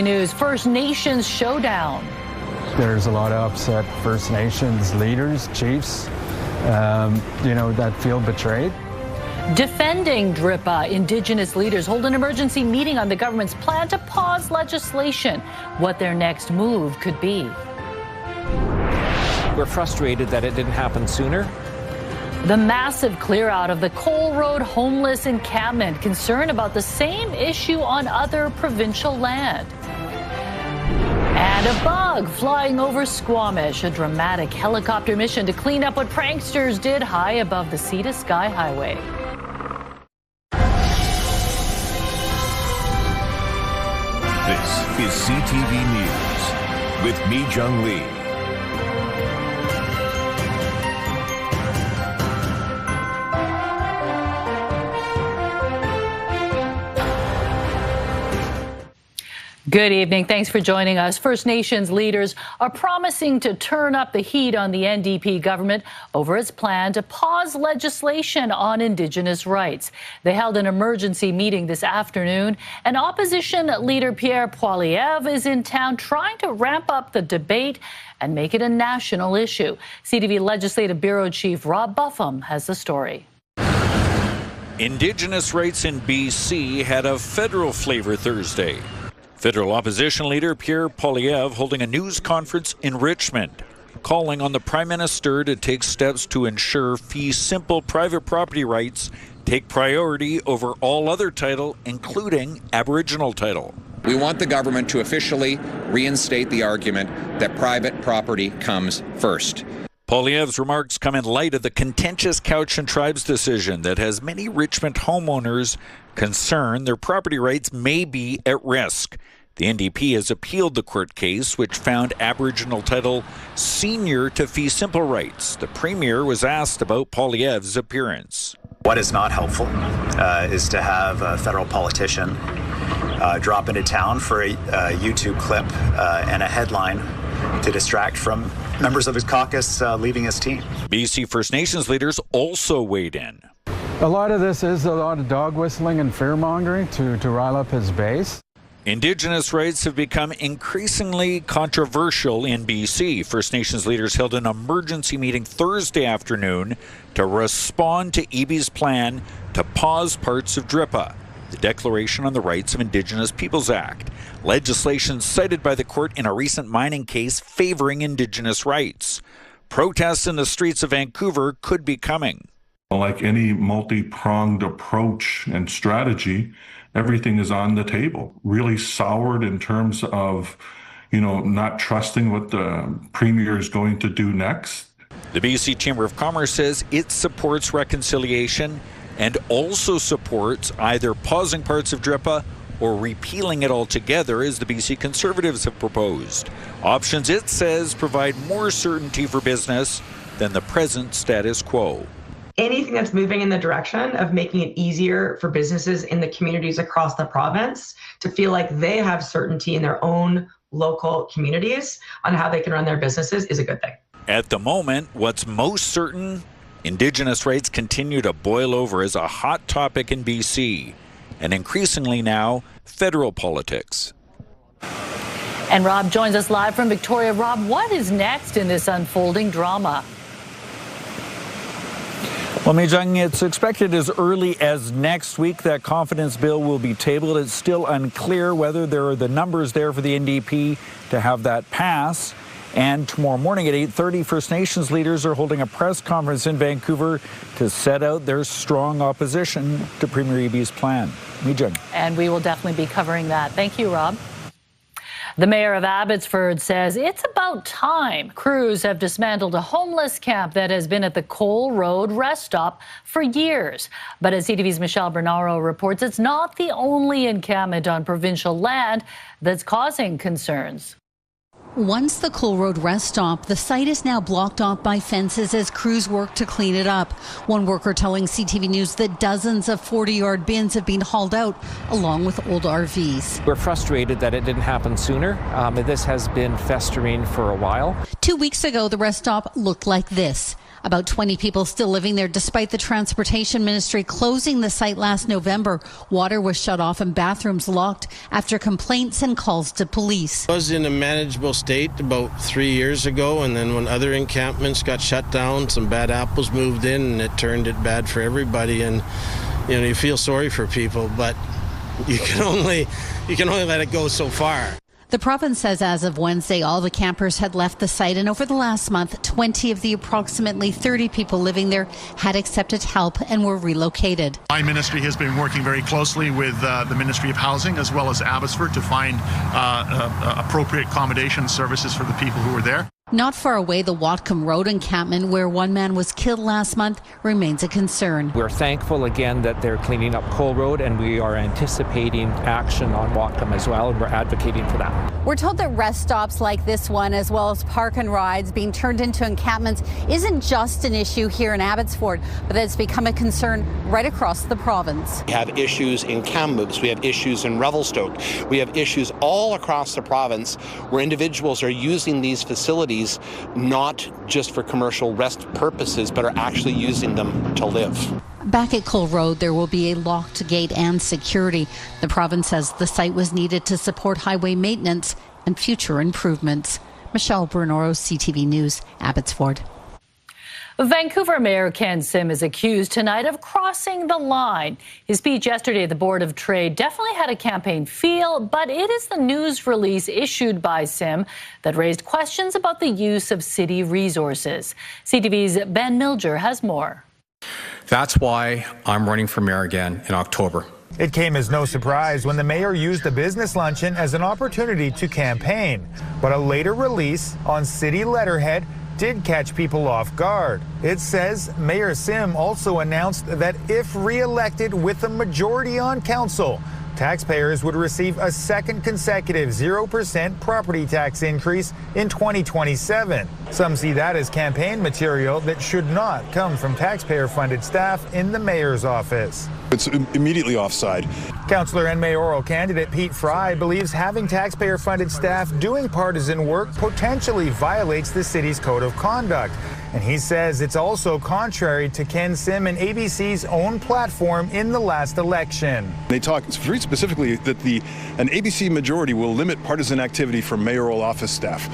News First Nations showdown. There's a lot of upset First Nations leaders, chiefs, that feel betrayed. Defending DRIPA, Indigenous leaders hold an emergency meeting on the government's plan to pause legislation. What their next move could be. We're frustrated that it didn't happen sooner. The massive clear out of the Cole Road homeless encampment, concern about the same issue on other provincial land. And a bug flying over Squamish, a dramatic helicopter mission to clean up what pranksters did high above the Sea to Sky Highway. This is CTV News with Mi Jung Lee. Good evening. Thanks for joining us. First Nations leaders are promising to turn up the heat on the NDP government over its plan to pause legislation on Indigenous rights. They held an emergency meeting this afternoon, and opposition leader Pierre Poilievre is in town trying to ramp up the debate and make it a national issue. CTV Legislative Bureau Chief Rob Buffum has the story. Indigenous rights in BC had a federal flavor Thursday. Federal opposition leader Pierre Poilievre holding a news conference in Richmond, calling on the Prime Minister to take steps to ensure fee simple private property rights take priority over all other title, including Aboriginal title. We want the government to officially reinstate the argument that private property comes first. Poilievre's remarks come in light of the contentious Cowichan Tribes decision that has many Richmond homeowners concerned their property rights may be at risk. The NDP has appealed the court case, which found Aboriginal title senior to fee simple rights. The Premier was asked about Poilievre's appearance. What is not helpful is to have a federal politician drop into town for a YouTube clip and a headline to distract from members of his caucus leaving his team. BC First Nations leaders also weighed in. A lot of this is a lot of dog whistling and fear-mongering to rile up his base. Indigenous rights have become increasingly controversial in BC. First Nations leaders held an emergency meeting Thursday afternoon to respond to EB's plan to pause parts of DRIPA, the Declaration on the Rights of Indigenous Peoples Act, legislation cited by the court in a recent mining case favoring Indigenous rights. Protests in the streets of Vancouver could be coming. Like any multi-pronged approach and strategy, everything is on the table. Really soured in terms of, not trusting what the Premier is going to do next. The BC Chamber of Commerce says it supports reconciliation and also supports either pausing parts of DRIPA or repealing it altogether, as the BC Conservatives have proposed. Options, it says, provide more certainty for business than the present status quo. Anything that's moving in the direction of making it easier for businesses in the communities across the province to feel like they have certainty in their own local communities on how they can run their businesses is a good thing. At the moment, what's most certain, Indigenous rights continue to boil over as a hot topic in BC, and increasingly now, federal politics. And Rob joins us live from Victoria. Rob, what is next in this unfolding drama? Well, Mi Jung, it's expected as early as next week that confidence bill will be tabled. It's still unclear whether there are the numbers there for the NDP to have that pass. And tomorrow morning at 8:30, First Nations leaders are holding a press conference in Vancouver to set out their strong opposition to Premier Eby's plan. Mi Jung. And we will definitely be covering that. Thank you, Rob. The mayor of Abbotsford says it's about time. Crews have dismantled a homeless camp that has been at the Cole Road rest stop for years. But as CTV's Michelle Bernaro reports, it's not the only encampment on provincial land that's causing concerns. Once the Cole Road rest stop, the site is now blocked off by fences as crews work to clean it up. One worker telling CTV News that dozens of 40-yard bins have been hauled out, along with old RVs. We're frustrated that it didn't happen sooner. This has been festering for a while. 2 weeks ago, the rest stop looked like this. About 20 people still living there despite the Transportation Ministry closing the site last November. Water was shut off and bathrooms locked after complaints and calls to police. It was in a manageable state about 3 years ago, and then when other encampments got shut down, some bad apples moved in and it turned it bad for everybody. And you feel sorry for people, but you can only let it go so far. The province says as of Wednesday, all the campers had left the site, and over the last month, 20 of the approximately 30 people living there had accepted help and were relocated. My ministry has been working very closely with the Ministry of Housing as well as Abbotsford to find appropriate accommodation services for the people who are there. Not far away, the Whatcom Road encampment, where one man was killed last month, remains a concern. We're thankful again that they're cleaning up Cole Road, and we are anticipating action on Whatcom as well, and we're advocating for that. We're told that rest stops like this one, as well as park and rides being turned into encampments, isn't just an issue here in Abbotsford, but that it's become a concern right across the province. We have issues in Kamloops, we have issues in Revelstoke, we have issues all across the province where individuals are using these facilities not just for commercial rest purposes, but are actually using them to live. Back at Cole Road, there will be a locked gate and security. The province says the site was needed to support highway maintenance and future improvements. Michelle Brunoro, CTV News, Abbotsford. Vancouver Mayor Ken Sim is accused tonight of crossing the line. His speech yesterday at the Board of Trade definitely had a campaign feel, but it is the news release issued by Sim that raised questions about the use of city resources. CTV's Ben Milger has more. That's why I'm running for mayor again in October. It came as no surprise when the mayor used a business luncheon as an opportunity to campaign. But a later release on city letterhead did catch people off guard. It says Mayor Sim also announced that if re-elected with a majority on council, taxpayers would receive a second consecutive 0% property tax increase in 2027. Some see that as campaign material that should not come from taxpayer-funded staff in the mayor's office. It's immediately offside. Councillor and mayoral candidate Pete Fry believes having taxpayer-funded staff doing partisan work potentially violates the city's code of conduct. And he says it's also contrary to Ken Sim and ABC's own platform in the last election. They talk very specifically that an ABC majority will limit partisan activity from mayoral office staff,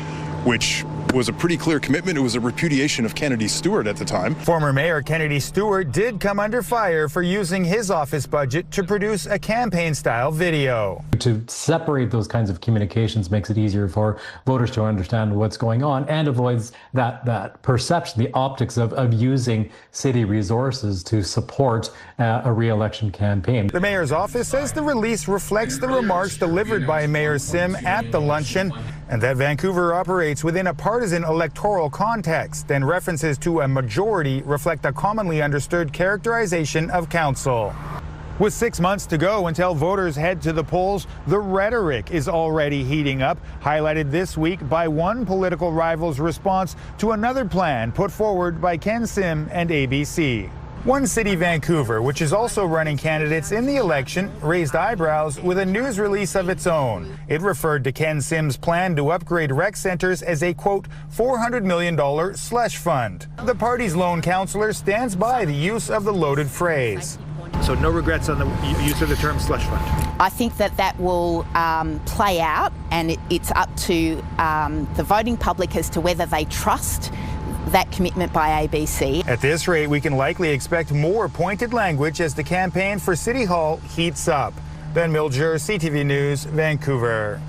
which was a pretty clear commitment. It was a repudiation of Kennedy Stewart at the time. Former Mayor Kennedy Stewart did come under fire for using his office budget to produce a campaign-style video. To separate those kinds of communications makes it easier for voters to understand what's going on and avoids that perception, the optics of using city resources to support a re-election campaign. The mayor's office says the release reflects the remarks delivered by Mayor Sim at the luncheon, and that Vancouver operates within a partisan electoral context, and references to a majority reflect a commonly understood characterization of council. With 6 months to go until voters head to the polls, the rhetoric is already heating up, highlighted this week by one political rival's response to another plan put forward by Ken Sim and ABC. One City Vancouver, which is also running candidates in the election, raised eyebrows with a news release of its own. It referred to Ken Sim's plan to upgrade rec centers as a, quote, $400 million slush fund. The party's lone councillor stands by the use of the loaded phrase. So no regrets on the use of the term slush fund? I think that will play out, and it's up to the voting public as to whether they trust that commitment by ABC. At this rate, we can likely expect more pointed language as the campaign for City Hall heats up. Ben Milger, CTV News, Vancouver.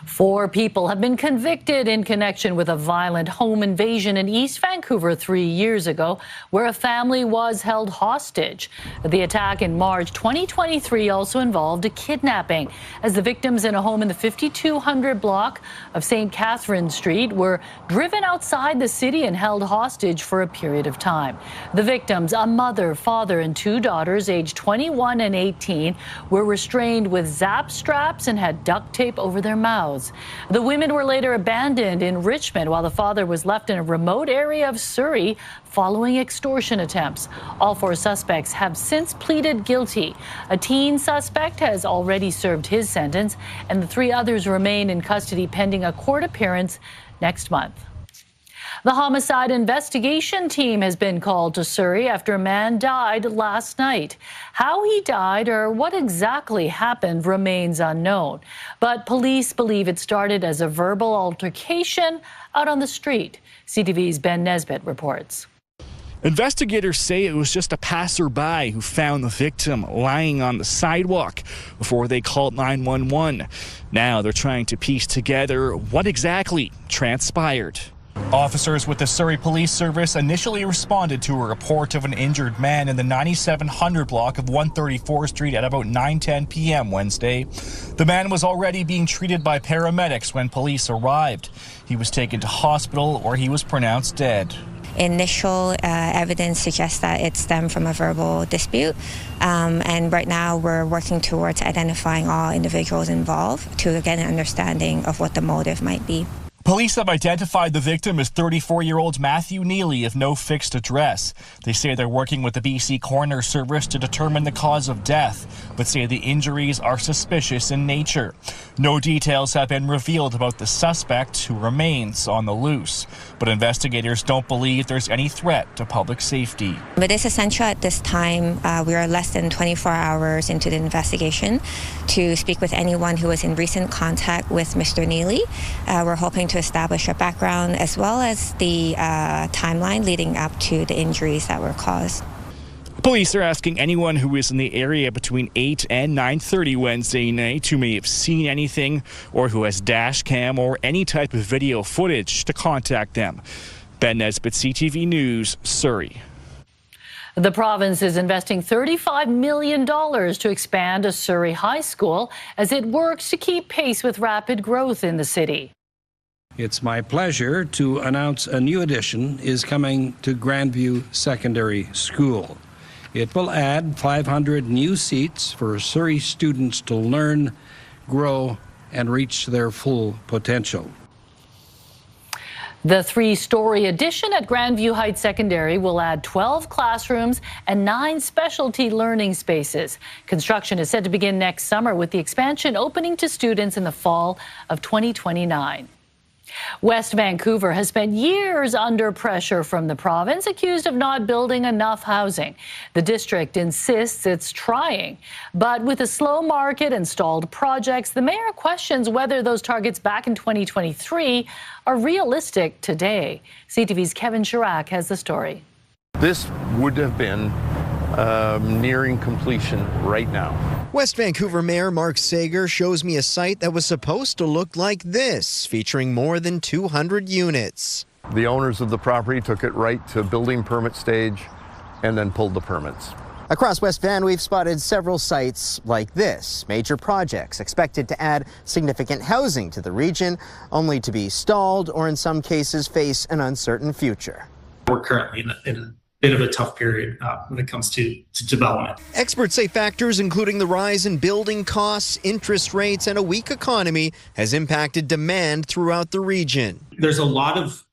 4 people have been convicted in connection with a violent home invasion in East Vancouver 3 years ago, where a family was held hostage. The attack in March 2023 also involved a kidnapping, as the victims in a home in the 5200 block of St. Catherine Street were driven outside the city and held hostage for a period of time. The victims, a mother, father, and 2 daughters aged 21 and 18, were restrained with zap straps and had duct tape over their mouths. The women were later abandoned in Richmond, while the father was left in a remote area of Surrey following extortion attempts. All 4 suspects have since pleaded guilty. A teen suspect has already served his sentence, and the 3 others remain in custody pending a court appearance next month. The homicide investigation team has been called to Surrey after a man died last night. How he died or what exactly happened remains unknown. But police believe it started as a verbal altercation out on the street. CTV's Ben Nesbitt reports. Investigators say it was just a passerby who found the victim lying on the sidewalk before they called 911. Now they're trying to piece together what exactly transpired. Officers with the Surrey Police Service initially responded to a report of an injured man in the 9700 block of 134th Street at about 9:10 p.m. Wednesday. The man was already being treated by paramedics when police arrived. He was taken to hospital where he was pronounced dead. Initial evidence suggests that it stemmed from a verbal dispute, and right now we're working towards identifying all individuals involved to get an understanding of what the motive might be. Police have identified the victim as 34-year-old Matthew Neely of no fixed address. They say they're working with the BC Coroner Service to determine the cause of death, but say the injuries are suspicious in nature. No details have been revealed about the suspect, who remains on the loose. But investigators don't believe there's any threat to public safety. It is essential at this time, we are less than 24 hours into the investigation, to speak with anyone who was in recent contact with Mr. Neely. We're hoping to establish a background as well as the timeline leading up to the injuries that were caused. Police are asking anyone who is in the area between 8 and 9:30 Wednesday night who may have seen anything or who has dash cam or any type of video footage to contact them. Ben Nesbitt, CTV News, Surrey. The province is investing $35 million to expand a Surrey high school as it works to keep pace with rapid growth in the city. It's my pleasure to announce a new addition is coming to Grandview Secondary School. It will add 500 new seats for Surrey students to learn, grow, and reach their full potential. The three-story addition at Grandview Heights Secondary will add 12 classrooms and 9 specialty learning spaces. Construction is set to begin next summer, with the expansion opening to students in the fall of 2029. West Vancouver has spent years under pressure from the province, accused of not building enough housing. The district insists it's trying, but with a slow market and stalled projects, the mayor questions whether those targets back in 2023 are realistic today. CTV's Kevin Chirac has the story. This would have been nearing completion right now. West Vancouver Mayor Mark Sager shows me a site that was supposed to look like this, featuring more than 200 units. The owners of the property took it right to building permit stage and then pulled the permits. Across West Van, we've spotted several sites like this, major projects expected to add significant housing to the region, only to be stalled or in some cases face an uncertain future. We're currently in a bit of a tough period when it comes to development. Experts say factors including the rise in building costs, interest rates, and a weak economy has impacted demand throughout the region. There's a lot of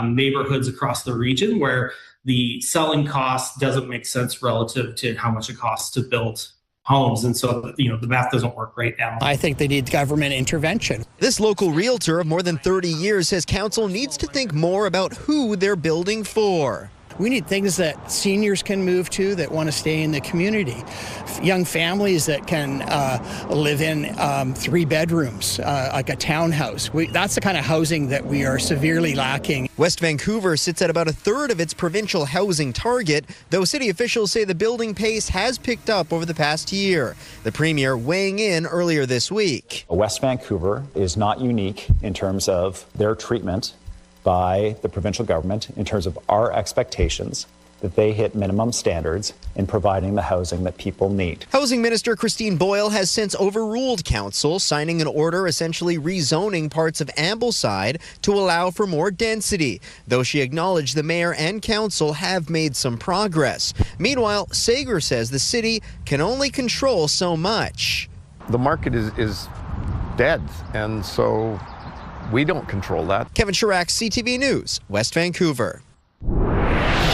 neighborhoods across the region where the selling cost doesn't make sense relative to how much it costs to build homes. And so, the math doesn't work right now. I think they need government intervention. This local realtor of more than 30 years says council needs to think more about who they're building for. We need things that seniors can move to that want to stay in the community. Young families that can live in 3 bedrooms, like a townhouse. That's the kind of housing that we are severely lacking. West Vancouver sits at about a third of its provincial housing target, though city officials say the building pace has picked up over the past year. The premier weighing in earlier this week. West Vancouver is not unique in terms of their treatment by the provincial government in terms of our expectations that they hit minimum standards in providing the housing that people need. Housing Minister Christine Boyle has since overruled council, signing an order essentially rezoning parts of Ambleside to allow for more density, though she acknowledged the mayor and council have made some progress. Meanwhile, Sager says the city can only control so much. The market is dead, and so we don't control that. Kevin Chirac, CTV News, West Vancouver.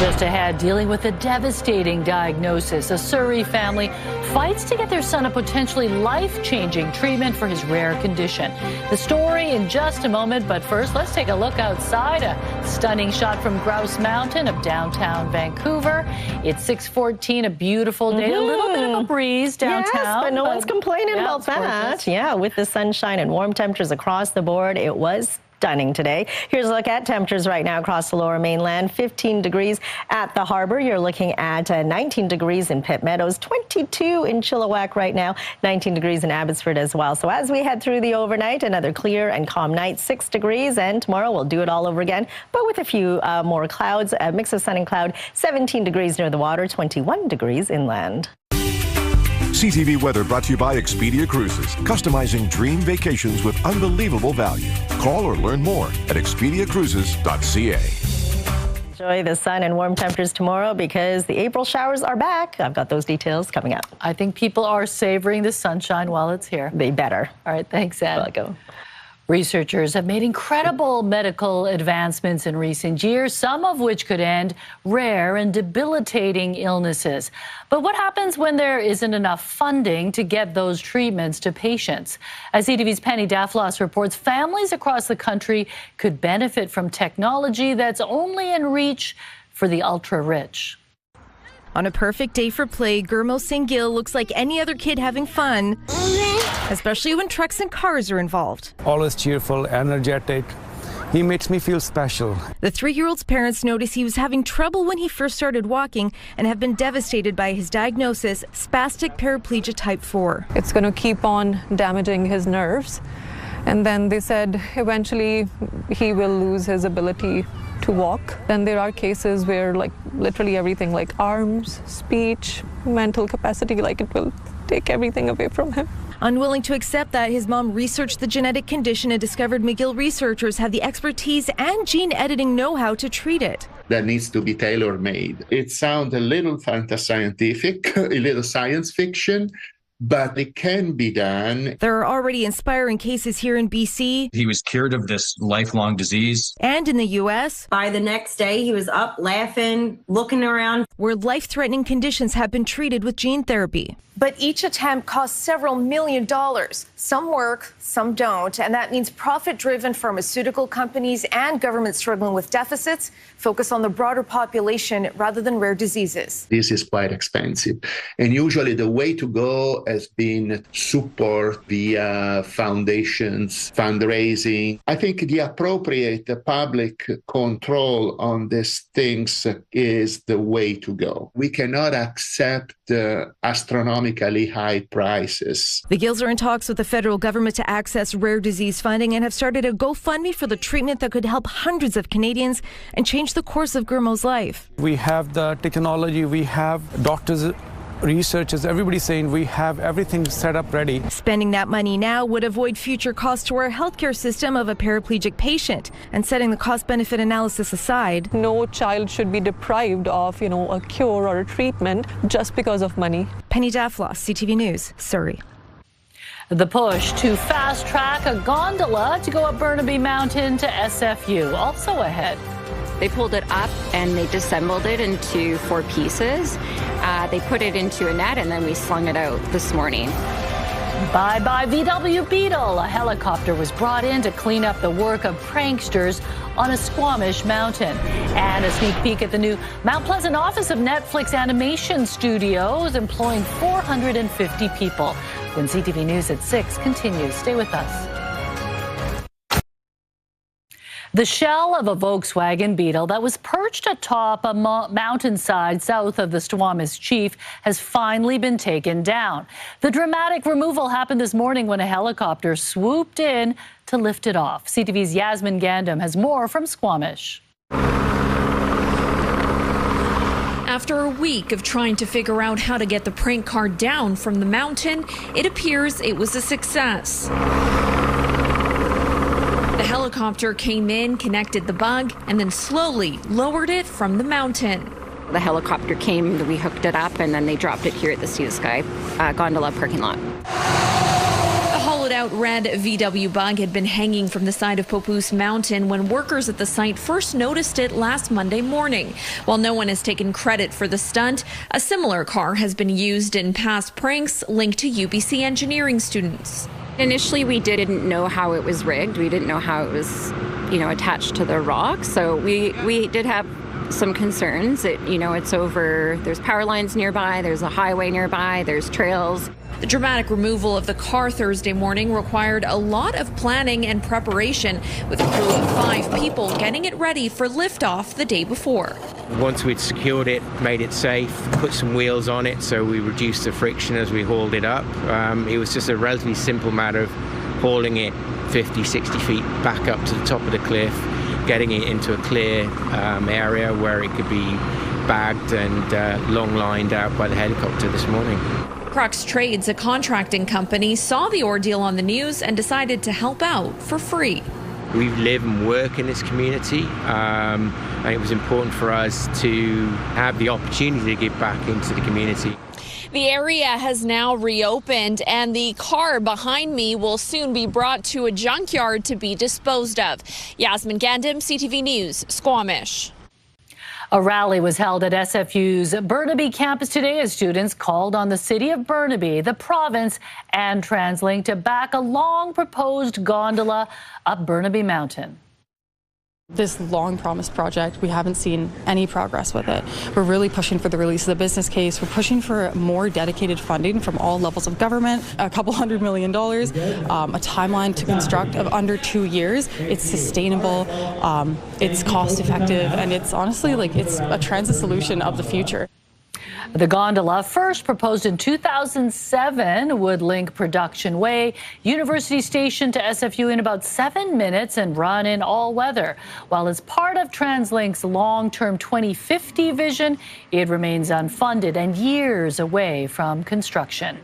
Just ahead, dealing with a devastating diagnosis. A Surrey family fights to get their son a potentially life-changing treatment for his rare condition. The story in just a moment, but first, let's take a look outside. A stunning shot from Grouse Mountain of downtown Vancouver. It's 6:14, a beautiful day, a little bit of a breeze downtown. Yes, but no one's complaining about that. Gorgeous. Yeah, with the sunshine and warm temperatures across the board, it was stunning today. Here's a look at temperatures right now across the Lower Mainland. 15 degrees at the Harbour. You're looking at 19 degrees in Pitt Meadows, 22 in Chilliwack right now, 19 degrees in Abbotsford as well. So as we head through the overnight, another clear and calm night, 6 degrees, and tomorrow we'll do it all over again, but with a few more clouds, a mix of sun and cloud, 17 degrees near the water, 21 degrees inland. CTV Weather brought to you by Expedia Cruises, customizing dream vacations with unbelievable value. Call or learn more at expediacruises.ca. Enjoy the sun and warm temperatures tomorrow because the April showers are back. I've got those details coming up. I think people are savoring the sunshine while it's here. They better. All right, thanks, Ed. Welcome. Researchers have made incredible medical advancements in recent years, some of which could end rare and debilitating illnesses. But what happens when there isn't enough funding to get those treatments to patients? As CTV's Penny Daflos reports, families across the country could benefit from technology that's only in reach for the ultra-rich. On a perfect day for play, Gurmo Singil looks like any other kid having fun, especially when trucks and cars are involved. Always cheerful, energetic. He makes me feel special. The 3-year-old's parents noticed he was having trouble when he first started walking and have been devastated by his diagnosis, spastic paraplegia type 4. It's going to keep on damaging his nerves. And then they said eventually he will lose his ability to walk. Then there are cases where like literally everything, like arms, speech, mental capacity, like it will take everything away from him. Unwilling to accept that, his mom researched the genetic condition and discovered McGill researchers have the expertise and gene editing know-how to treat it. That needs to be tailor-made. It sounds a little fantascientific, a little science fiction, but it can be done. There are already inspiring cases here in BC. He was cured of this lifelong disease. And in the U.S. By the next day, he was up, laughing, looking around. Where life-threatening conditions have been treated with gene therapy. But each attempt costs several $1 million. Some work, some don't. And that means profit-driven pharmaceutical companies and governments struggling with deficits focus on the broader population rather than rare diseases. This is quite expensive. And usually the way to go has been support via foundations, fundraising. I think the appropriate public control on these things is the way to go. We cannot accept astronomical high prices. The Gills are in talks with the federal government to access rare disease funding and have started a GoFundMe for the treatment that could help hundreds of Canadians and change the course of Gurmo's life. We have the technology, we have doctors, researchers, everybody saying we have everything set up ready. Spending that money now would avoid future costs to our healthcare system of a paraplegic patient. And setting the cost-benefit analysis aside, no child should be deprived of, a cure or a treatment just because of money. Penny Daflos, CTV News, Surrey. The push to fast-track a gondola to go up Burnaby Mountain to SFU, also ahead. They pulled it up and they disassembled it into 4 pieces. They put it into a net and then we slung it out this morning. Bye-bye VW Beetle. A helicopter was brought in to clean up the work of pranksters on a Squamish mountain. And a sneak peek at the new Mount Pleasant office of Netflix Animation Studios, employing 450 people. When CTV News at 6 continues. Stay with us. The shell of a Volkswagen Beetle that was perched atop a mountainside south of the Squamish Chief has finally been taken down. The dramatic removal happened this morning when a helicopter swooped in to lift it off. CTV's Yasmin Gandam has more from Squamish. After a week of trying to figure out how to get the prank car down from the mountain, it appears it was a success. The helicopter came in, connected the bug, and then slowly lowered it from the mountain. The helicopter came, we hooked it up, and then they dropped it here at the Sea to Sky gondola parking lot. The hollowed-out sprout red VW bug had been hanging from the side of Papoose Mountain when workers at the site first noticed it last Monday morning. While no one has taken credit for the stunt, a similar car has been used in past pranks linked to UBC engineering students. Initially, we didn't know how it was rigged. We didn't know how it was, attached to the rock. So we did have some concerns. It's over, there's power lines nearby, there's a highway nearby, there's trails. The dramatic removal of the car Thursday morning required a lot of planning and preparation, with a crew of 5 people getting it ready for liftoff the day before. Once we'd secured it, made it safe, put some wheels on it so we reduced the friction as we hauled it up. It was just a relatively simple matter of hauling it 50, 60 feet back up to the top of the cliff, getting it into a clear area where it could be bagged and long lined out by the helicopter this morning. Crux Trades, a contracting company, saw the ordeal on the news and decided to help out for free. We live and work in this community, and it was important for us to have the opportunity to give back into the community. The area has now reopened, and the car behind me will soon be brought to a junkyard to be disposed of. Yasmin Gandim, CTV News, Squamish. A rally was held at SFU's Burnaby campus today as students called on the city of Burnaby, the province, and TransLink to back a long proposed gondola up Burnaby Mountain. This long-promised project, we haven't seen any progress with it. We're really pushing for the release of the business case. We're pushing for more dedicated funding from all levels of government, a couple $100 million, a timeline to construct of under 2 years. It's sustainable, it's cost-effective, and it's honestly it's a transit solution of the future. The gondola, first proposed in 2007, would link Production Way, University Station to SFU in about 7 minutes and run in all weather. While it's part of TransLink's long-term 2050 vision, it remains unfunded and years away from construction.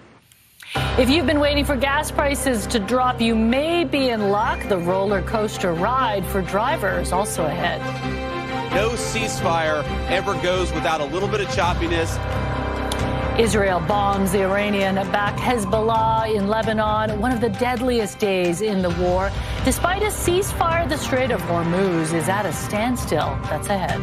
If you've been waiting for gas prices to drop, you may be in luck. The roller coaster ride for drivers also ahead. No ceasefire ever goes without a little bit of choppiness. Israel bombs the Iranian-backed Hezbollah in Lebanon, one of the deadliest days in the war. Despite a ceasefire, the Strait of Hormuz is at a standstill. That's ahead.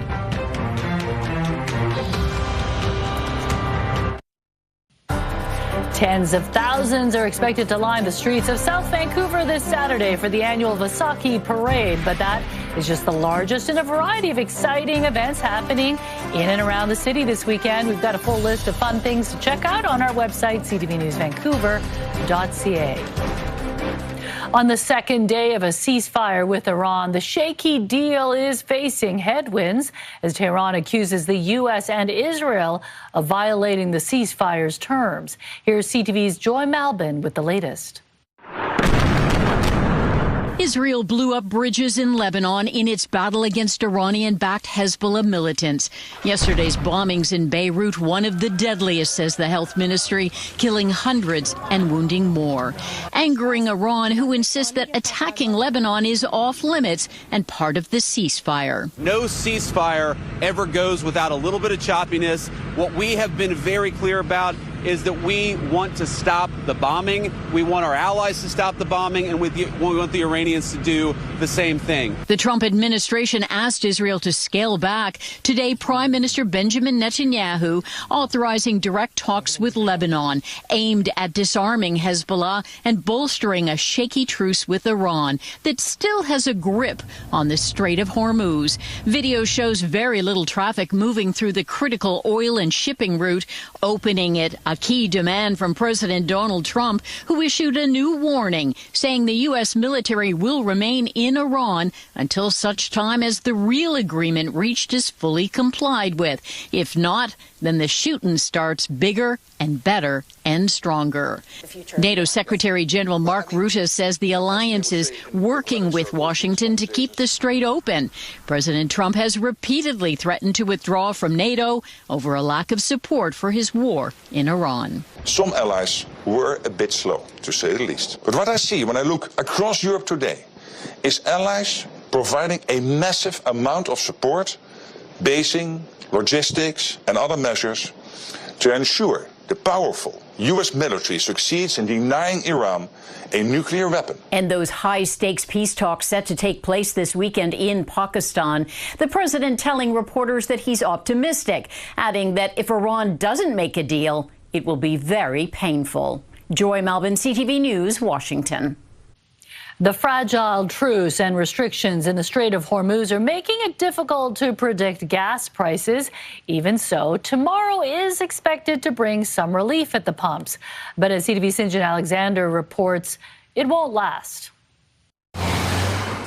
Tens of thousands are expected to line the streets of South Vancouver this Saturday for the annual Vaisakhi Parade, but that is just the largest in a variety of exciting events happening in and around the city this weekend. We've got a full list of fun things to check out on our website, ctvnewsvancouver.ca. On the second day of a ceasefire with Iran, the shaky deal is facing headwinds as Tehran accuses the U.S. and Israel of violating the ceasefire's terms. Here's CTV's Joy Malbin with the latest. Israel blew up bridges in Lebanon in its battle against Iranian-backed Hezbollah militants. Yesterday's bombings in Beirut, one of the deadliest, says the health ministry, killing hundreds and wounding more. Angering Iran, who insists that attacking Lebanon is off limits and part of the ceasefire. No ceasefire ever goes without a little bit of choppiness. What we have been very clear about is that we want to stop the bombing. We want our allies to stop the bombing, and we want the Iranians to do the same thing. The Trump administration asked Israel to scale back. Today, Prime Minister Benjamin Netanyahu authorizing direct talks with Lebanon aimed at disarming Hezbollah and bolstering a shaky truce with Iran that still has a grip on the Strait of Hormuz. Video shows very little traffic moving through the critical oil and shipping route, opening it a key demand from President Donald Trump, who issued a new warning saying the U.S. military will remain in Iran until such time as the real agreement reached is fully complied with. If not, then the shooting starts bigger and better and stronger. NATO Secretary General Mark Rutte says the alliance is working with Washington to keep the strait open. President Trump has repeatedly threatened to withdraw from NATO over a lack of support for his war in Iran. Some allies were a bit slow, to say the least. But what I see when I look across Europe today is allies providing a massive amount of support, basing, logistics and other measures to ensure the powerful US military succeeds in denying Iran a nuclear weapon. And those high-stakes peace talks set to take place this weekend in Pakistan. The president telling reporters that he's optimistic, adding that if Iran doesn't make a deal, it will be very painful. Joy Melvin, CTV News, Washington. The fragile truce and restrictions in the Strait of Hormuz are making it difficult to predict gas prices. Even so, tomorrow is expected to bring some relief at the pumps. But as CTV's St. John Alexander reports, it won't last.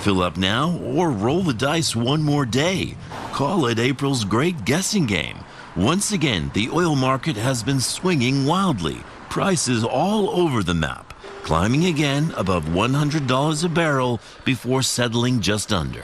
Fill up now or roll the dice one more day. Call it April's great guessing game. Once again, the oil market has been swinging wildly. Prices all over the map, climbing again above $100 a barrel before settling just under.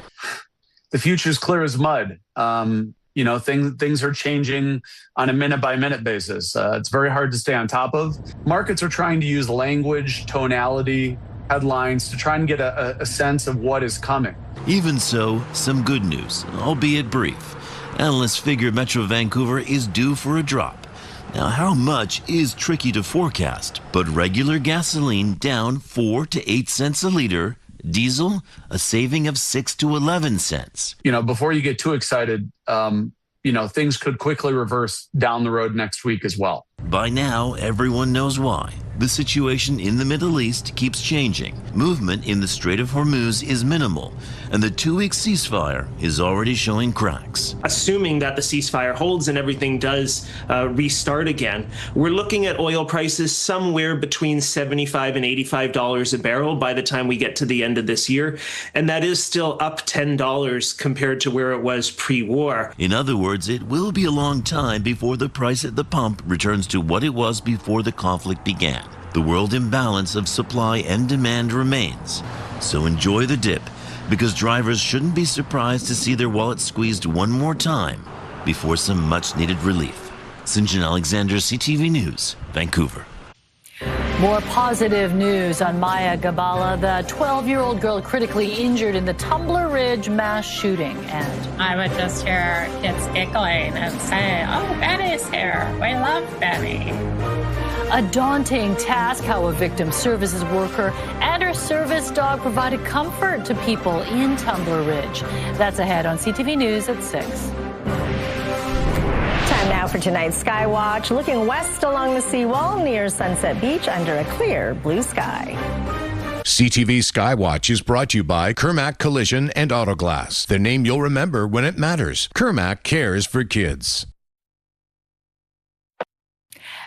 The future's clear as mud. Things are changing on a minute-by-minute basis. It's very hard to stay on top of. Markets are trying to use language, tonality, headlines to try and get a sense of what is coming. Even so, some good news, albeit brief. Analysts figure Metro Vancouver is due for a drop. Now, how much is tricky to forecast, but regular gasoline down 4 to 8 cents a liter, diesel a saving of 6 to 11 cents. Before you get too excited, things could quickly reverse down the road next week as well. By now, everyone knows why. The situation in the Middle East keeps changing. Movement in the Strait of Hormuz is minimal, and the 2-week ceasefire is already showing cracks. Assuming that the ceasefire holds and everything does restart again, we're looking at oil prices somewhere between $75 and $85 a barrel by the time we get to the end of this year, and that is still up $10 compared to where it was pre-war. In other words, it will be a long time before the price at the pump returns to what it was before the conflict began. The world imbalance of supply and demand remains. So enjoy the dip, because drivers shouldn't be surprised to see their wallets squeezed one more time before some much-needed relief. St. John Alexander, CTV News, Vancouver. More positive news on Maya Gabala, the 12-year-old girl critically injured in the Tumbler Ridge mass shooting. And I would just hear kids giggling and say, "Oh, Betty's here. We love Betty." A daunting task, how a victim services worker and her service dog provided comfort to people in Tumbler Ridge. That's ahead on CTV News at 6. Time now for tonight's Skywatch, looking west along the seawall near Sunset Beach under a clear blue sky. CTV Skywatch is brought to you by Kermac Collision and Autoglass, the name you'll remember when it matters. Kermac cares for kids.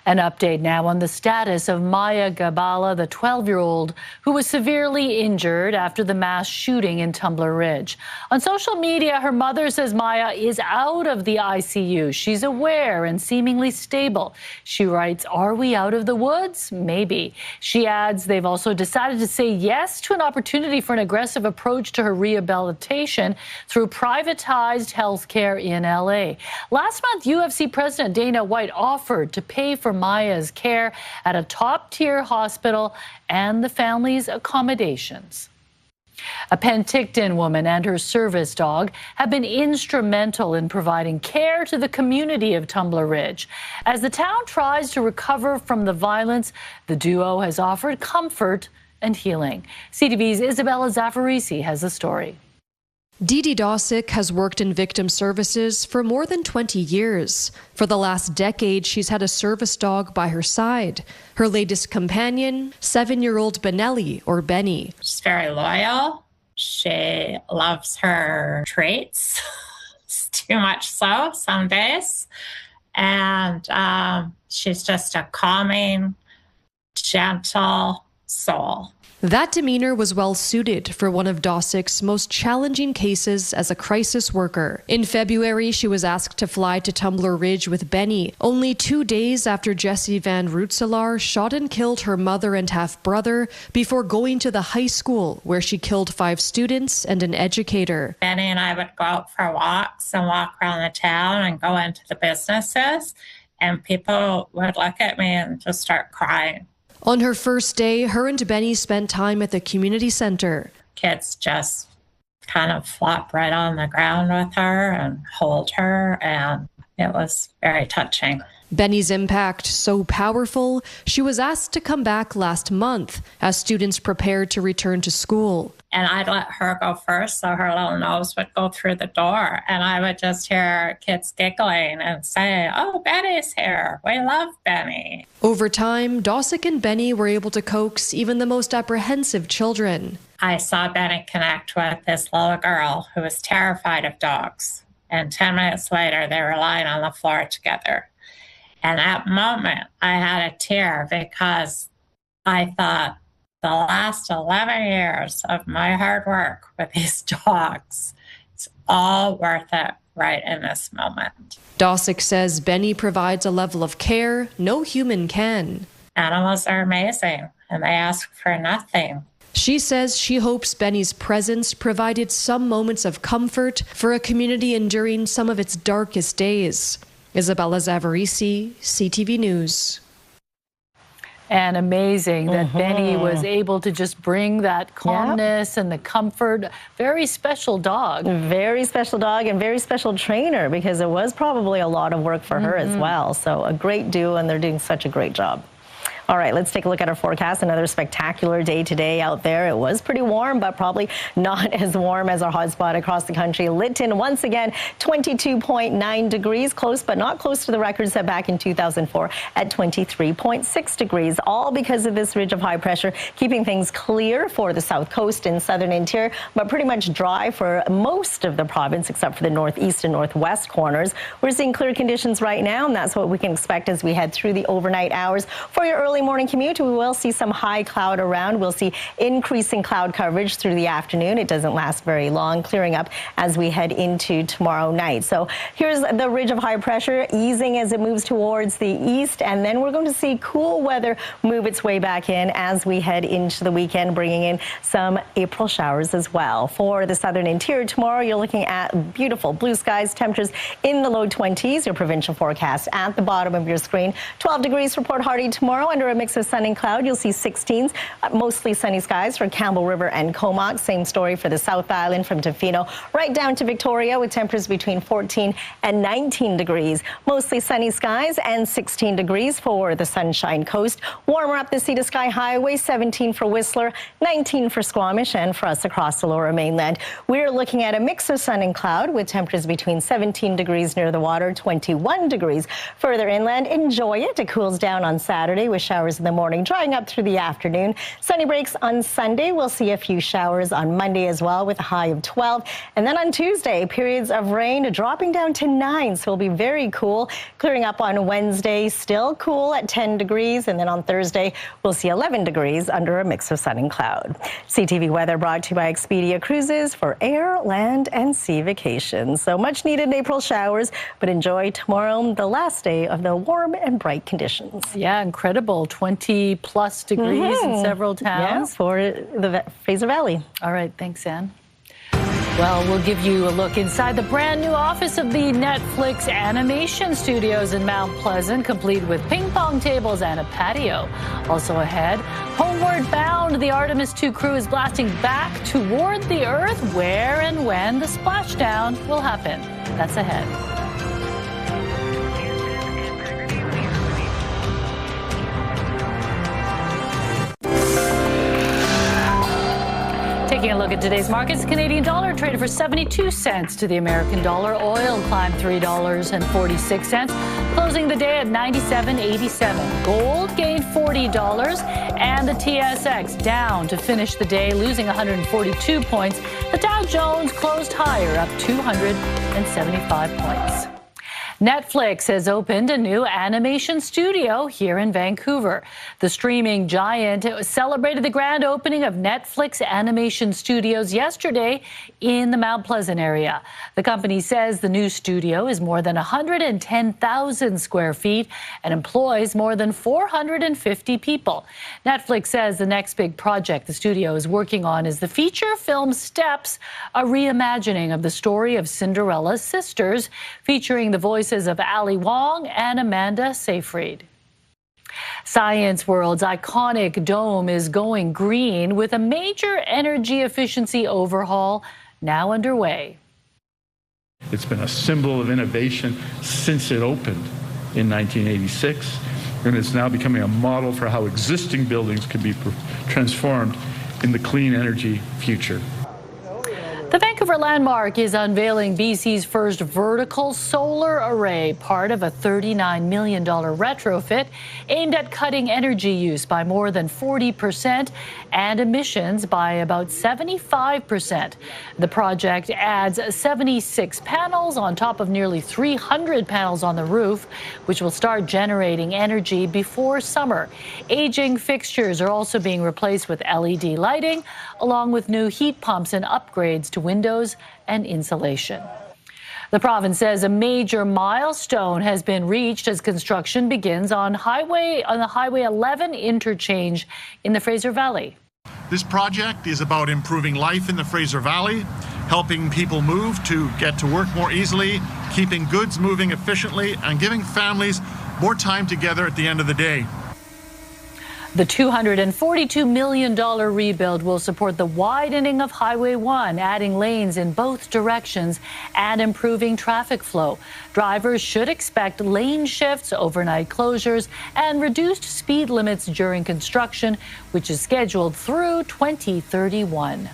An update now on the status of Maya Gabala, the 12-year-old who was severely injured after the mass shooting in Tumbler Ridge. On social media, her mother says Maya is out of the ICU. She's aware and seemingly stable. She writes, "Are we out of the woods? Maybe." She adds they've also decided to say yes to an opportunity for an aggressive approach to her rehabilitation through privatized health care in LA. Last month, UFC President Dana White offered to pay for Maya's care at a top-tier hospital and the family's accommodations. A Penticton woman and her service dog have been instrumental in providing care to the community of Tumbler Ridge. As the town tries to recover from the violence, the duo has offered comfort and healing. CTV's Isabella Zaffarisi has the story. Dee Dee Dosick has worked in victim services for more than 20 years. For the last decade, she's had a service dog by her side. Her latest companion, 7-year-old Benelli, or Benny. She's very loyal. She loves her treats. It's too much so some days. And she's just a calming, gentle soul. That demeanor was well suited for one of Dosick's most challenging cases as a crisis worker. In February, she was asked to fly to Tumbler Ridge with Benny, only 2 days after Jessie Van Rootselaar shot and killed her mother and half-brother before going to the high school where she killed 5 students and an educator. Benny and I would go out for walks and walk around the town and go into the businesses, and people would look at me and just start crying. On her first day, her and Benny spent time at the community center. Kids just kind of flop right on the ground with her and hold her, and it was very touching. Benny's impact so powerful, she was asked to come back last month as students prepared to return to school. And I'd let her go first so her little nose would go through the door. And I would just hear kids giggling and say, "Oh, Benny's here. We love Benny." Over time, Dosick and Benny were able to coax even the most apprehensive children. I saw Benny connect with this little girl who was terrified of dogs. And 10 minutes later, they were lying on the floor together. And at that moment, I had a tear because I thought the last 11 years of my hard work with these dogs, it's all worth it right in this moment. Dosick says Benny provides a level of care no human can. Animals are amazing, and they ask for nothing. She says she hopes Benny's presence provided some moments of comfort for a community enduring some of its darkest days. Isabella Zavarisi, CTV News. And amazing that Benny was able to just bring that calmness and the comfort. Very special dog. Very special dog and very special trainer, because it was probably a lot of work for her as well. So a great duo, and they're doing such a great job. All right, let's take a look at our forecast. Another spectacular day today out there. It was pretty warm, but probably not as warm as our hotspot across the country. Lytton, once again, 22.9 degrees, close but not close to the record set back in 2004 at 23.6 degrees, all because of this ridge of high pressure, keeping things clear for the south coast and southern interior, but pretty much dry for most of the province, except for the northeast and northwest corners. We're seeing clear conditions right now, and that's what we can expect as we head through the overnight hours. For your early morning commute, we will see some high cloud around. We'll see increasing cloud coverage through the afternoon. It doesn't last very long, clearing up as we head into tomorrow night. So here's the ridge of high pressure easing as it moves towards the east, and then we're going to see cool weather move its way back in as we head into the weekend, bringing in some April showers as well. For the southern interior tomorrow, you're looking at beautiful blue skies, temperatures in the low 20s. Your provincial forecast at the bottom of your screen. 12 degrees for Port Hardy tomorrow under a mix of sun and cloud. You'll see 16s, mostly sunny skies for Campbell River and Comox. Same story for the South Island from Tofino right down to Victoria, with temperatures between 14 and 19 degrees. Mostly sunny skies and 16 degrees for the Sunshine Coast. Warmer up the Sea to Sky Highway, 17 for Whistler, 19 for Squamish, and for us across the Lower Mainland. We're looking at a mix of sun and cloud with temperatures between 17 degrees near the water, 21 degrees further inland. Enjoy it. It cools down on Saturday with showers in the morning, drying up through the afternoon. Sunny breaks on Sunday. We'll see a few showers on Monday as well, with a high of 12. And then on Tuesday, periods of rain dropping down to 9. So it'll be very cool. Clearing up on Wednesday, still cool at 10 degrees. And then on Thursday, we'll see 11 degrees under a mix of sun and cloud. CTV weather brought to you by Expedia Cruises for air, land, and sea vacations. So much needed April showers, but enjoy tomorrow, the last day of the warm and bright conditions. Yeah, incredible. 20 plus degrees in several towns. Yeah, for the Fraser Valley. All right, thanks, Anne. Well, we'll give you a look inside the brand new office of the Netflix animation studios in Mount Pleasant, complete with ping pong tables and a patio. Also ahead, homeward bound, the Artemis II crew is blasting back toward the Earth. Where and when the splashdown will happen. That's ahead. Taking a look at today's markets, the Canadian dollar traded for 72 cents to the American dollar. Oil climbed $3.46, closing the day at $97.87. Gold gained $40, and the TSX down to finish the day, losing 142 points. The Dow Jones closed higher, up 275 points. Netflix has opened a new animation studio here in Vancouver. The streaming giant celebrated the grand opening of Netflix Animation Studios yesterday in the Mount Pleasant area. The company says the new studio is more than 110,000 square feet and employs more than 450 people. Netflix says the next big project the studio is working on is the feature film Steps, a reimagining of the story of Cinderella's sisters, featuring the voices of Ali Wong and Amanda Seyfried. Science World's iconic dome is going green with a major energy efficiency overhaul now underway. It's been a symbol of innovation since it opened. in 1986, and it's now becoming a model for how existing buildings can be transformed in the clean energy future. The Vancouver Landmark is unveiling BC's first vertical solar array, part of a $39 million retrofit aimed at cutting energy use by more than 40% and emissions by about 75%. The project adds 76 panels on top of nearly 300 panels on the roof, which will start generating energy before summer. Aging fixtures are also being replaced with LED lighting, along with new heat pumps and upgrades to windows and insulation. The province says a major milestone has been reached as construction begins on the Highway 11 interchange in the Fraser Valley. This project is about improving life in the Fraser Valley, helping people move to get to work more easily, keeping goods moving efficiently, and giving families more time together at the end of the day. The $242 million rebuild will support the widening of Highway 1, adding lanes in both directions and improving traffic flow. Drivers should expect lane shifts, overnight closures, and reduced speed limits during construction, which is scheduled through 2031.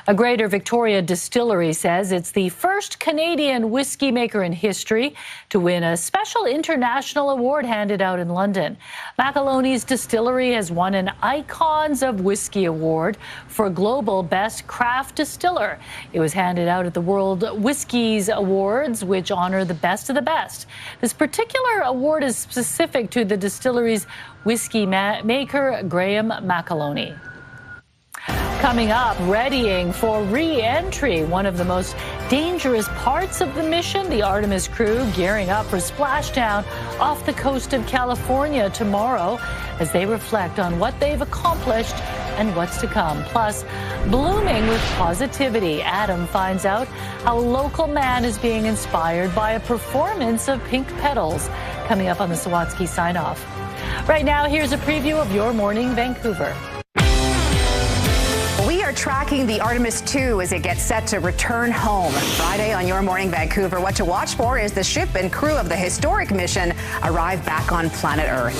A Greater Victoria distillery says it's the first Canadian whiskey maker in history to win a special international award handed out in London. Macoloni's distillery has won an Icons of Whiskey Award for Global Best Craft Distiller. It was handed out at the World Whiskies Awards, which honor the best of the best. This particular award is specific to the distillery's whiskey maker, Graham Macoloni. Coming up, readying for re-entry, one of the most dangerous parts of the mission, the Artemis crew gearing up for splashdown off the coast of California tomorrow as they reflect on what they've accomplished and what's to come. Plus, blooming with positivity, Adam finds out how a local man is being inspired by a performance of Pink Petals. Coming up on the Sawatsky sign-off. Right now, here's a preview of Your Morning Vancouver. We are tracking the Artemis II as it gets set to return home. Friday on Your Morning Vancouver, what to watch for is the ship and crew of the historic mission arrive back on planet Earth.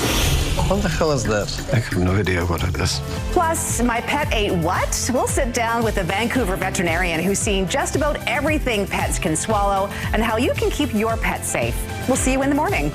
What the hell is this? I have no idea what it is. Plus, my pet ate what? We'll sit down with a Vancouver veterinarian who's seen just about everything pets can swallow and how you can keep your pet safe. We'll see you in the morning.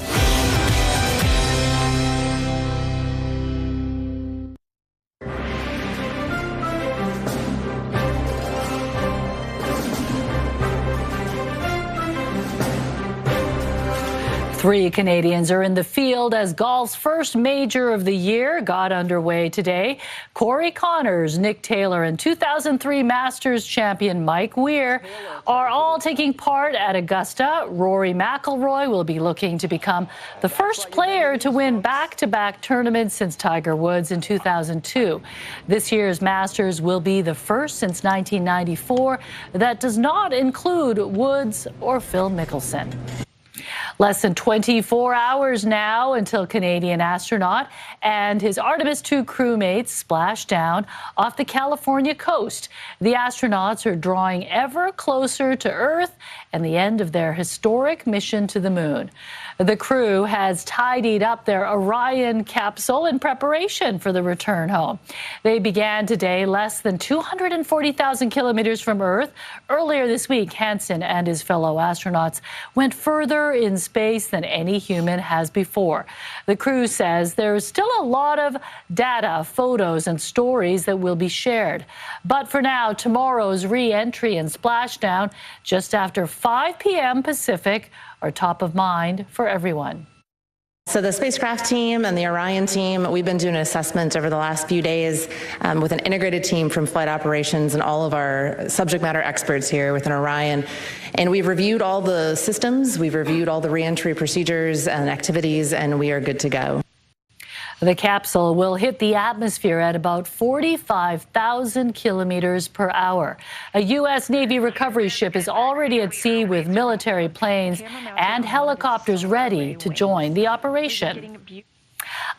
Three Canadians are in the field as golf's first major of the year got underway today. Corey Connors, Nick Taylor, and 2003 Masters champion Mike Weir are all taking part at Augusta. Rory McIlroy will be looking to become the first player to win back-to-back tournaments since Tiger Woods in 2002. This year's Masters will be the first since 1994 that does not include Woods or Phil Mickelson. Less than 24 hours now until Canadian astronaut and his Artemis II crewmates splash down off the California coast. The astronauts are drawing ever closer to Earth and the end of their historic mission to the moon. The crew has tidied up their Orion capsule in preparation for the return home. They began today less than 240,000 kilometers from Earth. Earlier this week, Hansen and his fellow astronauts went further in space than any human has before. The crew says there is still a lot of data, photos, and stories that will be shared. But for now, tomorrow's re-entry and splashdown just after 5 p.m. Pacific are top of mind for everyone. So the spacecraft team and the Orion team, we've been doing an assessment over the last few days with an integrated team from flight operations and all of our subject matter experts here within Orion. And we've reviewed all the systems, we've reviewed all the reentry procedures and activities, and we are good to go. The capsule will hit the atmosphere at about 45,000 kilometers per hour. A U.S. Navy recovery ship is already at sea with military planes and helicopters ready to join the operation.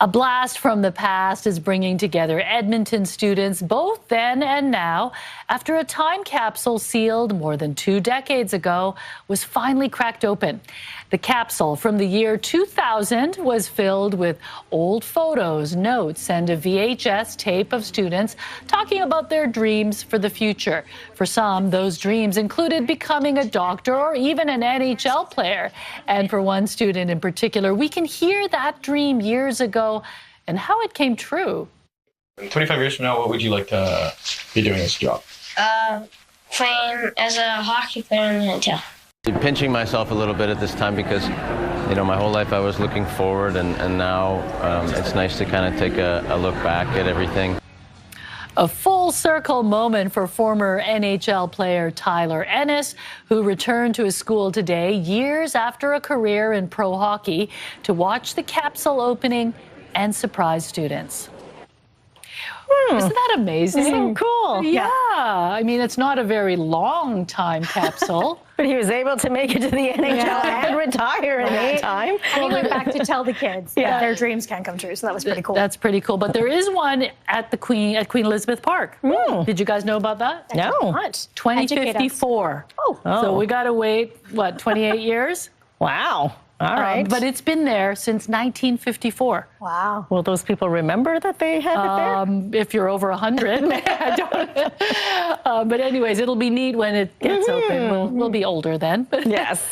A blast from the past is bringing together Edmonton students both then and now after a time capsule sealed more than 2 decades ago was finally cracked open. The capsule from the year 2000 was filled with old photos, notes, and a VHS tape of students talking about their dreams for the future. For some, those dreams included becoming a doctor or even an NHL player. And for one student in particular, we can hear that dream years ago and how it came true. 25 years from now, what would you like to be doing as a job? Playing as a hockey player in the NHL. Pinching myself a little bit at this time because, you know, my whole life I was looking forward, and now it's nice to kind of take a look back at everything. A full circle moment for former NHL player Tyler Ennis, who returned to his school today, years after a career in pro hockey, to watch the capsule opening and surprise students. Isn't that amazing? So cool. Yeah. I mean, it's not a very long time capsule. But he was able to make it to the NHL and retire in that time. And he went back to tell the kids that their dreams can come true. So that was pretty cool. That's pretty cool. But there is one at Queen Elizabeth Park. Did you guys know about that? No. 2054. Oh. So we got to wait, what, 28 years? Wow. All right. But it's been there since 1954. Wow. Will those people remember that they had it there? If you're over 100. But anyways, it'll be neat when it gets open. We'll be older then. Yes.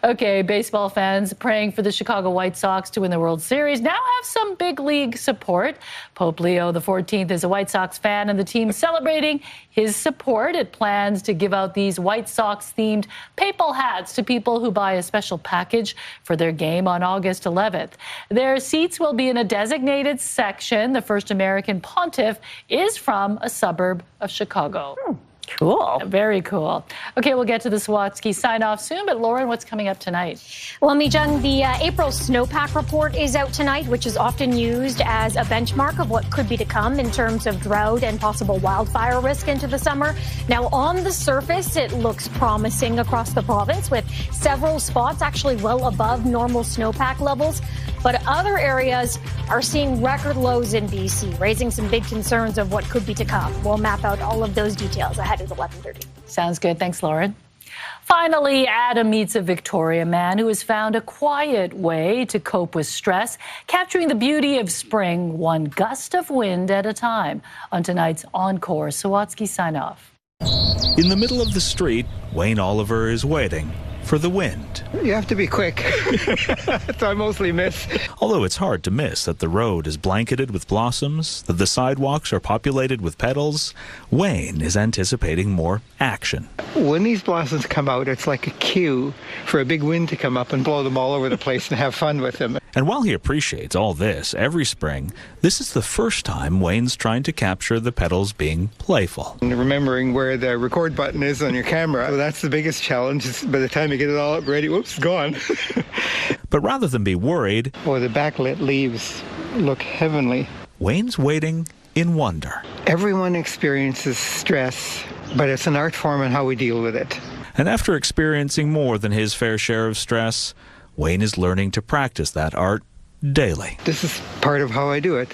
Okay, baseball fans praying for the Chicago White Sox to win the World Series now have some big league support. Pope Leo XIV is a White Sox fan, and the team celebrating his support. It plans to give out these White Sox-themed papal hats to people who buy a special package for their game on August 11th. Their seats will be in a designated section. The first American pontiff is from a suburb of Chicago. Cool. Very cool. Okay, we'll get to the Sawatsky sign-off soon, but Lauren, what's coming up tonight? Well, Mijung, the April snowpack report is out tonight, which is often used as a benchmark of what could be to come in terms of drought and possible wildfire risk into the summer. Now, on the surface, it looks promising across the province, with several spots actually well above normal snowpack levels. But other areas are seeing record lows in BC, raising some big concerns of what could be to come. We'll map out all of those details ahead of 11:30. Sounds good. Thanks, Lauren. Finally, Adam meets a Victoria man who has found a quiet way to cope with stress, capturing the beauty of spring one gust of wind at a time. On tonight's Encore, Sawatsky sign off. In the middle of the street, Wayne Oliver is waiting for the wind. You have to be quick. So I mostly miss. Although it's hard to miss that the road is blanketed with blossoms, that the sidewalks are populated with petals, Wayne is anticipating more action. When these blossoms come out, it's like a cue for a big wind to come up and blow them all over the place and have fun with them. And while he appreciates all this every spring, this is the first time Wayne's trying to capture the petals being playful. And remembering where the record button is on your camera, so that's the biggest challenge. By the time you get it all up ready, whoops, gone. But rather than be worried, boy, the backlit leaves look heavenly. Wayne's waiting in wonder. Everyone experiences stress, but it's an art form and how we deal with it. And after experiencing more than his fair share of stress, Wayne is learning to practice that art daily. This is part of how I do it,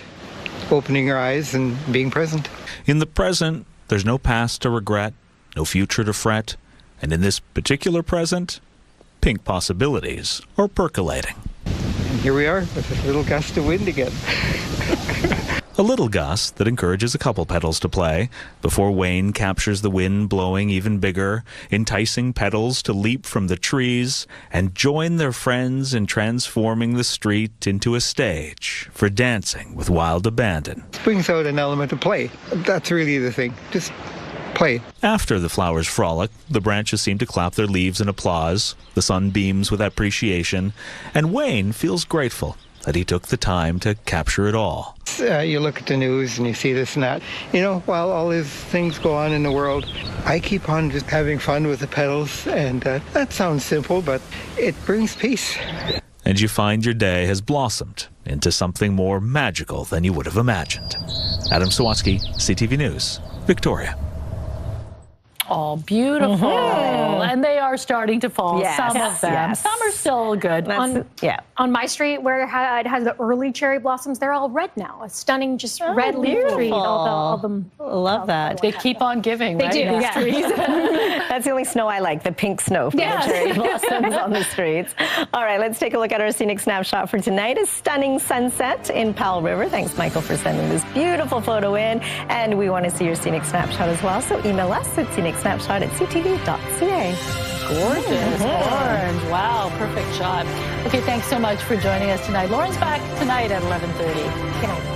opening your eyes and being present. In the present, there's no past to regret, no future to fret, and in this particular present, pink possibilities are percolating. And here we are with a little gust of wind again. A little gust that encourages a couple petals to play before Wayne captures the wind blowing even bigger, enticing petals to leap from the trees and join their friends in transforming the street into a stage for dancing with wild abandon. It brings out an element of play. That's really the thing. Just play. After the flowers frolic, the branches seem to clap their leaves in applause, the sun beams with appreciation, and Wayne feels grateful that he took the time to capture it all. You look at the news and you see this and that. You know, while all these things go on in the world, I keep on just having fun with the petals, and that sounds simple, but it brings peace. And you find your day has blossomed into something more magical than you would have imagined. Adam Sawatsky, CTV News, Victoria. Oh, beautiful. And they are starting to fall, some of them. Some are still good. On my street, where it has the early cherry blossoms, they're all red now. A stunning, just red leaf tree. All them. Love that. They keep on giving, They right? do, These trees. That's the only snow I like, the pink snow from the cherry blossoms on the streets. All right, let's take a look at our scenic snapshot for tonight. A stunning sunset in Powell River. Thanks, Michael, for sending this beautiful photo in. And we want to see your scenic snapshot as well. So email us at scenicsnapshot@ctv.ca. Gorgeous. Orange. Wow, perfect shot. Okay, thanks so much for joining us tonight. Lauren's back tonight at 11:30. Good night.